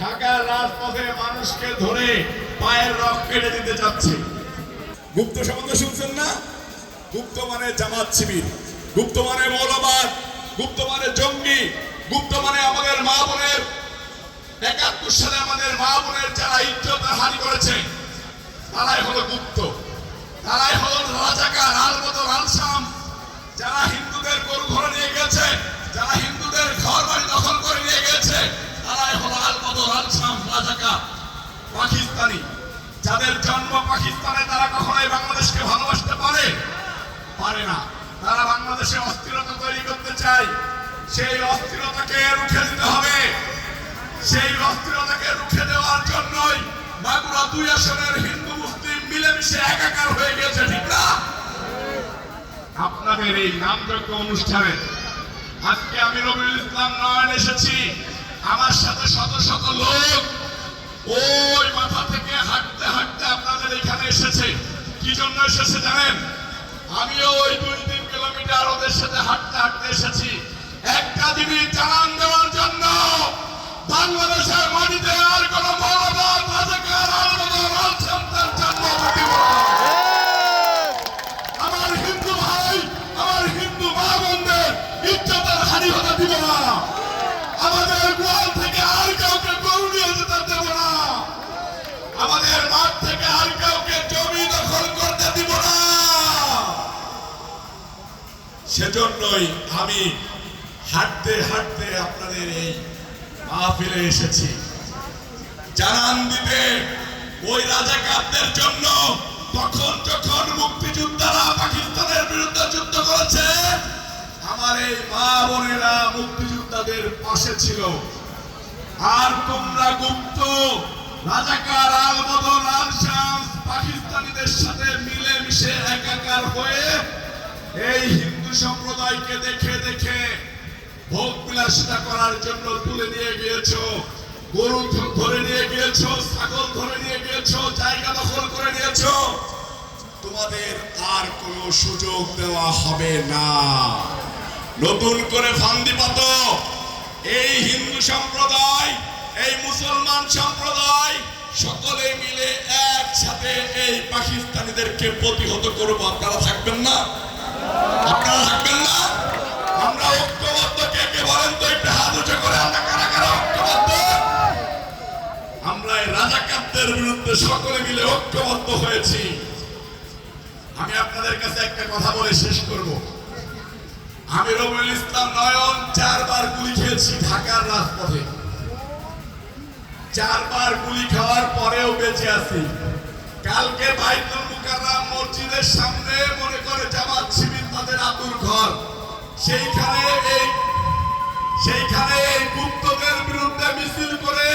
ঢাকার রাজপথে মানুষকে ধরে পায়ের রক কেটে দিতে যাচ্ছে। গুপ্ত সম্বন্ধে শুনছেন না? গুপ্ত মানে জামাত শিবির, গুপ্ত মানে মৌলবাদ, গুপ্ত মানে জঙ্গি, গুপ্ত মানে আমাদের মা বোনের ৭১ সালে আমাদের মা বোনের যারা ইজ্জত হানি করেছে তারাই হলো গুপ্ত, তারাই হলো রাজাকার, আলবদর আলসাম, যারা হিন্দুদের গরু ঘরে নিয়ে গেছে, যারা হিন্দুদের ঘর বাড়ি দখল করে নিয়ে গেছে, তারাই হলো আলবদর আলসাম রাজাকার পাকিস্তানি, যাদের জন্ম পাকিস্তানে, তারা কখনোই বাংলাদেশকে ভালোবাসতে পারে না। তারা বাংলাদেশে অস্থিরতা তৈরি করতে চায়। সেই অস্থিরতাকে রুখে দিতে হবে। সেই অস্থিরতাকে রুখে দেওয়ার জন্যই মাগুরা ২ আসনের হিন্দু মুসলিম মিলেমিশে একাকার হয়ে গেছে, ঠিক না? আপনাদের এই নামযজ্ঞ অনুষ্ঠানে আজকে আমি রবিউল ইসলাম নয়ন এসেছি। আমার সাথে শত শত লোক ওই মাথা থেকে হাঁটতে হাঁটতে আপনাদের এখানে এসেছে। কি জন্য এসেছে জানেন? আমিও ওই ২-৩ কিলোমিটার ওদের সাথে হাঁটতে হাঁটতে এসেছি একটা জিনিস জানান দেওয়ার জন্য, বাংলাদেশের মাটিতে আর কোন মৌলবাদ রাজাকার আলবদর আলসাম তার জন্ম দিব না। আমার হিন্দু ভাই, আমার হিন্দু মা বোনদের ইজ্জতের হানি হতে দিব না। আমাদের গোয়াল থেকে আর কাউকে গরু নিয়ে যেতে দেব না। আমাদের মাঠ থেকে আর কাউকে জমি দখল করতে দিব না। সেজন্যই আমি হাঁটতে হাঁটতে আপনাদের এই মাহফিলে এসেছি জানান দিতে ওই রাজাকারদের জন্য। তখন যখন মুক্তিযোদ্ধারা পাকিস্তানের বিরুদ্ধে যুদ্ধ করেছে, আমার এই মা বোনেরা মুক্তিযোদ্ধাদের পাশে ছিল। আর তোমরা গুপ্ত রাজাকার আলবদর আলসাম পাকিস্তানিদের সাথে মিলেমিশে একাকার হয়ে এই হিন্দু সম্প্রদায়কে দেখে দেখে ভোগ বিলাসিতা করার জন্য তুলে নিয়ে গিয়েছো, গরু ধরে নিয়ে গিয়েছো, ছাগল ধরে নিয়ে গিয়েছো, জায়গা দখল করে নিয়েছো। তোমাদের আর কোনো সুযোগ দেওয়া হবে না। নতুন করে ফান্দি পাতো। এই হিন্দু সম্প্রদায়, এই মুসলমান সম্প্রদায় সকলে মিলে একসাথে এই পাকিস্তানিদেরকে প্রতিহত করব। আপনারা থাকবেন না? আপনারা থাকবেন না? আমরা ঐক্যবদ্ধ। কে বলেন তো একটা হাত উঁচু করে? আমরা কারা কারা ঐক্যবদ্ধ? আমরা এই রাজাকারদের বিরুদ্ধে সকলে মিলে ঐক্যবদ্ধ হয়েছি। আমি আপনাদের কাছে একটা কথা বলে শেষ করব। আমি রবিউল ইসলাম নয়ন ৪ বার গুলি খেয়েছি ঢাকার রাজপথে। ৪ বার গুলি খাওয়ার পরেও বেঁচে আছি। কালকে বাইতুল মুকাররম মসজিদের সামনে মনে করে জামাত শিবির তাদের আতুর ঘর, সেইখানে এই গুপ্তদের বিরুদ্ধে মিছিল করে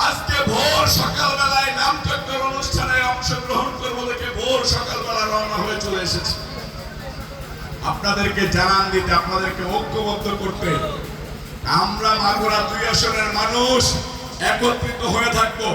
আজকে ভোর সকালবেলায় নামযজ্ঞের অনুষ্ঠানে অংশগ্রহণ করবো দেখে ভোর সকালবেলা রওনা হয়ে চলে এসেছি আপনাদেরকে জানান দিতে, আপনাদেরকে ঐক্যবদ্ধ করতে। আমরা মাগুরা ২ আসনের মানুষ একত্রিত হয়ে থাকবো।